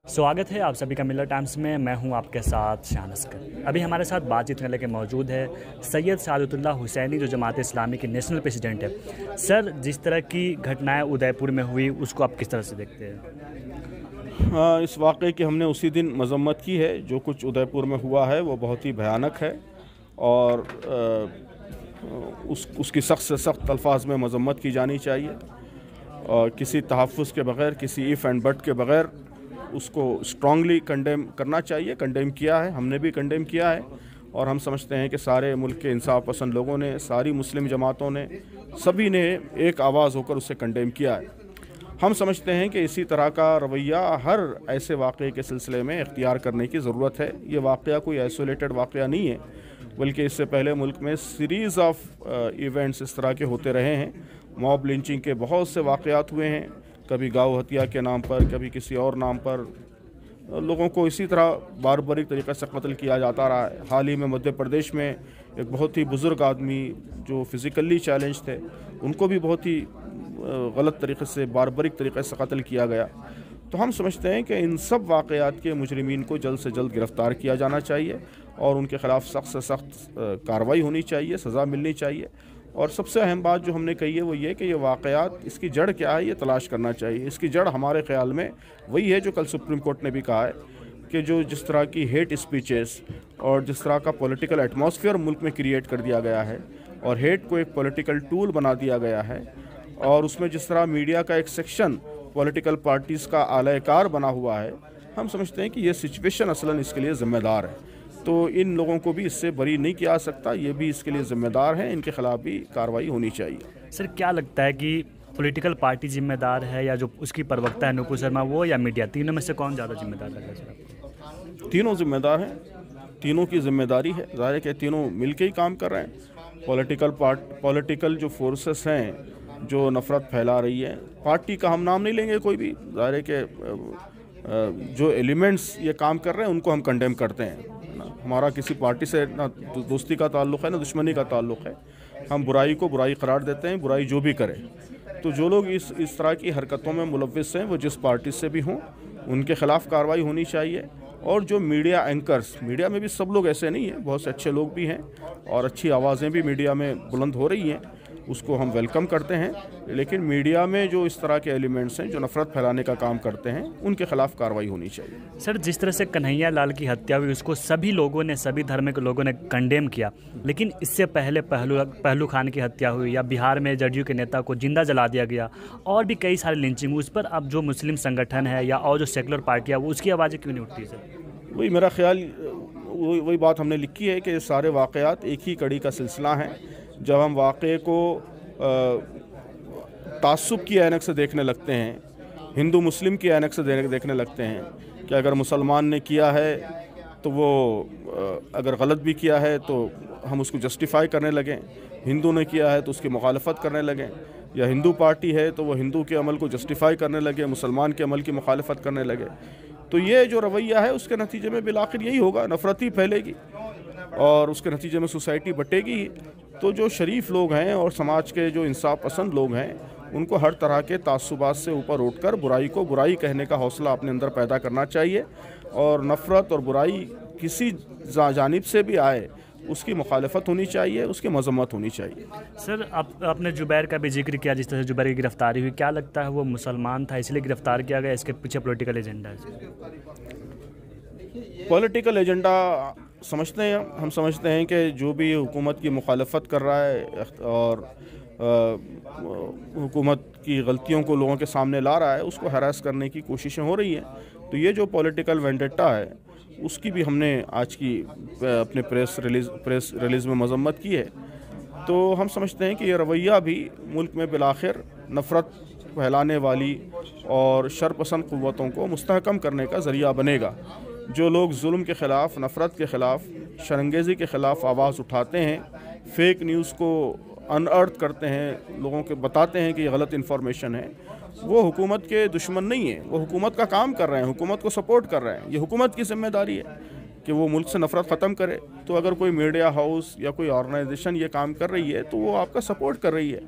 स्वागत है आप सभी का मिलर टाइम्स में। मैं हूं आपके साथ शान अस्कर। अभी हमारे साथ बातचीत करने के मौजूद है सैयद सादतुल्लाह हुसैनी, जो जमात इस्लामी के नेशनल प्रेसिडेंट है। सर, जिस तरह की घटनाएं उदयपुर में हुई उसको आप किस तरह से देखते हैं? इस वाक़े की हमने उसी दिन मज़म्मत की है। जो कुछ उदयपुर में हुआ है वो बहुत ही भयानक है और उसकी सख्त से सख्त अल्फाज में मज़म्मत की जानी चाहिए और किसी तहफ़्फ़ुज़ के बग़ैर, किसी इफ़ एंड बट के बग़ैर उसको स्ट्रांगली कंडेम करना चाहिए। कंडेम किया है, हमने भी कंडेम किया है और हम समझते हैं कि सारे मुल्क के इंसाफ पसंद लोगों ने, सारी मुस्लिम जमातों ने, सभी ने एक आवाज़ होकर उसे कंडेम किया है। हम समझते हैं कि इसी तरह का रवैया हर ऐसे वाक़े के सिलसिले में इख्तियार करने की ज़रूरत है। ये वाक़या कोई आइसोलेटेड वाक़या नहीं है, बल्कि इससे पहले मुल्क में सीरीज़ ऑफ इवेंट्स इस तरह के होते रहे हैं। मॉब लिंचिंग के बहुत से वाक़यात हुए हैं, कभी गाँव हत्या के नाम पर, कभी किसी और नाम पर लोगों को इसी तरह बारबरीक तरीक़े से कत्ल किया जाता रहा है। हाल ही में मध्य प्रदेश में एक बहुत ही बुज़ुर्ग आदमी जो फिज़िकली चैलेंज थे, उनको भी बहुत ही गलत तरीक़े से, बारबरीक तरीक़े से कत्ल किया गया। तो हम समझते हैं कि इन सब वाक़यात के मुजरिमीन को जल्द से जल्द गिरफ़्तार किया जाना चाहिए और उनके ख़िलाफ़ सख्त से सख्त कार्रवाई होनी चाहिए, सज़ा मिलनी चाहिए। और सबसे अहम बात जो हमने कही है वो ये कि ये वाक़यात, इसकी जड़ क्या है ये तलाश करना चाहिए। इसकी जड़ हमारे ख़्याल में वही है जो कल सुप्रीम कोर्ट ने भी कहा है कि जो जिस तरह की हेट स्पीचेस और जिस तरह का पॉलिटिकल एटमॉस्फेयर मुल्क में क्रिएट कर दिया गया है और हेट को एक पॉलिटिकल टूल बना दिया गया है और उसमें जिस तरह मीडिया का एक सेक्शन पॉलिटिकल पार्टीज़ का आलाकार बना हुआ है, हम समझते हैं कि ये सिचुएशन असलन इसके लिए ज़िम्मेदार है। तो इन लोगों को भी इससे बरी नहीं किया सकता, ये भी इसके लिए ज़िम्मेदार हैं, इनके ख़िलाफ़ भी कार्रवाई होनी चाहिए। सर, क्या लगता है कि पॉलिटिकल पार्टी जिम्मेदार है या जो उसकी प्रवक्ता है नुपुर शर्मा, वो या मीडिया, तीनों में से कौन ज़्यादा जिम्मेदार लग रहा है सर? तीनों जिम्मेदार हैं, तीनों की जिम्मेदारी है। ज़ाहिर है कि तीनों मिल के ही काम कर रहे हैं। पॉलिटिकल जो फोर्सेस हैं जो नफ़रत फैला रही है, पार्टी का हम नाम नहीं लेंगे कोई भी, ज़ाहिर है कि जो एलिमेंट्स ये काम कर रहे हैं उनको हम कंडेम करते हैं। हमारा किसी पार्टी से ना दोस्ती का ताल्लुक़ है ना दुश्मनी का ताल्लुक़ है। हम बुराई को बुराई करार देते हैं, बुराई जो भी करे। तो जो लोग इस तरह की हरकतों में मुलव्विस हैं, वो जिस पार्टी से भी हों, उनके ख़िलाफ़ कार्रवाई होनी चाहिए। और जो मीडिया एंकर्स, मीडिया में भी सब लोग ऐसे नहीं हैं, बहुत से अच्छे लोग भी हैं और अच्छी आवाज़ें भी मीडिया में बुलंद हो रही हैं, उसको हम वेलकम करते हैं। लेकिन मीडिया में जो इस तरह के एलिमेंट्स हैं जो नफ़रत फैलाने का काम करते हैं, उनके ख़िलाफ़ कार्रवाई होनी चाहिए। सर, जिस तरह से कन्हैया लाल की हत्या हुई उसको सभी लोगों ने, सभी धर्म के लोगों ने कंडेम किया, लेकिन इससे पहले पहलू खान की हत्या हुई या बिहार में जदयू के नेता को जिंदा जला दिया गया और भी कई सारे लिंचिंग, उस पर अब जो मुस्लिम संगठन है या और जो सेकुलर पार्टियाँ, वो उसकी आवाज़ें क्यों नहीं उठती सर? वही मेरा ख्याल, वही बात हमने लिखी है कि सारे वाक़यात एक ही कड़ी का सिलसिला है। जब हम वाक़े को तासुब की ऐनक से देखने लगते हैं, हिंदू मुस्लिम की ऐनक से देखने लगते हैं कि अगर मुसलमान ने किया है तो वो अगर गलत भी किया है तो हम उसको जस्टिफाई करने लगें, हिंदू ने किया है तो उसकी मुखालफत करने लगें, या हिंदू पार्टी है तो वो हिंदू के अमल को जस्टिफाई करने लगे, मुसलमान के अमल की मुखालफत करने लगे। तो ये जो रवैया है उसके नतीजे में बिलाखिर यही होगा, नफ़रत ही फैलेगी और उसके नतीजे में सोसाइटी बटेगी। तो जो शरीफ लोग हैं और समाज के जो इंसाफ पसंद लोग हैं, उनको हर तरह के तासुबात से ऊपर उठकर बुराई को बुराई कहने का हौसला अपने अंदर पैदा करना चाहिए और नफ़रत और बुराई किसी जानिब से भी आए उसकी मुखालफत होनी चाहिए, उसकी मज़म्मत होनी चाहिए। सर, आपने जुबैर का भी जिक्र किया, जिस तरह से जुबैर की गिरफ्तारी हुई, क्या लगता है वो मुसलमान था इसलिए गिरफ्तार किया गया, इसके पीछे पॉलिटिकल एजेंडा है? पॉलिटिकल एजेंडा समझते हैं हम समझते हैं कि जो भी हुकूमत की मुखालफत कर रहा है और हुकूमत की गलतियों को लोगों के सामने ला रहा है, उसको हरास करने की कोशिशें हो रही हैं। तो ये जो पॉलिटिकल वेंडेटा है उसकी भी हमने आज की अपने प्रेस रिलीज़ में मज़म्मत की है। तो हम समझते हैं कि ये रवैया भी मुल्क में बिलाखिर नफ़रत फैलाने वाली और शरपसंद क़ुव्वतों को मुस्तहकम करने का ज़रिया बनेगा। जो लोग जुल्म के ख़िलाफ़, नफ़रत के ख़िलाफ़, शरंगेज़ी के ख़िलाफ़ आवाज़ उठाते हैं, फ़ेक न्यूज़ को अनअर्थ करते हैं, लोगों के बताते हैं कि ये गलत इन्फॉर्मेशन है, वो हुकूमत के दुश्मन नहीं है, वो हुकूमत का काम कर रहे हैं, हुकूमत को सपोर्ट कर रहे हैं। ये हुकूमत की ज़िम्मेदारी है कि वो मुल्क से नफ़रत ख़त्म करे। तो अगर कोई मीडिया हाउस या कोई ऑर्गेनाइजेशन ये काम कर रही है तो वो आपका सपोर्ट कर रही है।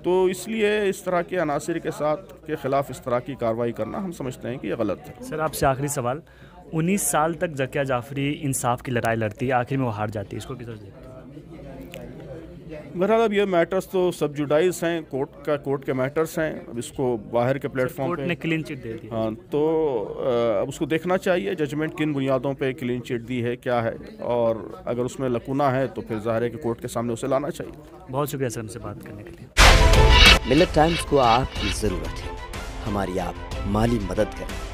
تو اس لیے اس طرح کے عناصر کے ساتھ کے خلاف اس طرح کی کارروائی کرنا ہم سمجھتے ہیں کہ یہ غلط ہے۔ سر آپ سے آخری سوال، 19 سال تک ذکیہ جعفری انصاف کی لڑائی لڑتی ہے، آخر میں وہ ہار جاتی ہے، اس کو کس طرح دیکھتے ہیں؟ بہرحال اب یہ میٹرز تو سب جوڈائز ہیں، کورٹ کے میٹرز ہیں، اب اس کو باہر کے پلیٹ فارم کورٹ پہ نے کلین چٹ دے دی، ہاں تو اب اس کو دیکھنا چاہیے ججمنٹ کن بنیادوں پہ کلین چٹ دی ہے، کیا ہے، اور اگر اس میں لکونہ ہے تو پھر ظاہر ہے کہ کورٹ کے سامنے اسے لانا چاہیے۔ بہت شکریہ سر ہم سے بات کرنے کے لیے۔ ملت ٹائمز کو آپ کی ضرورت ہے، ہماری آپ مالی مدد کریں۔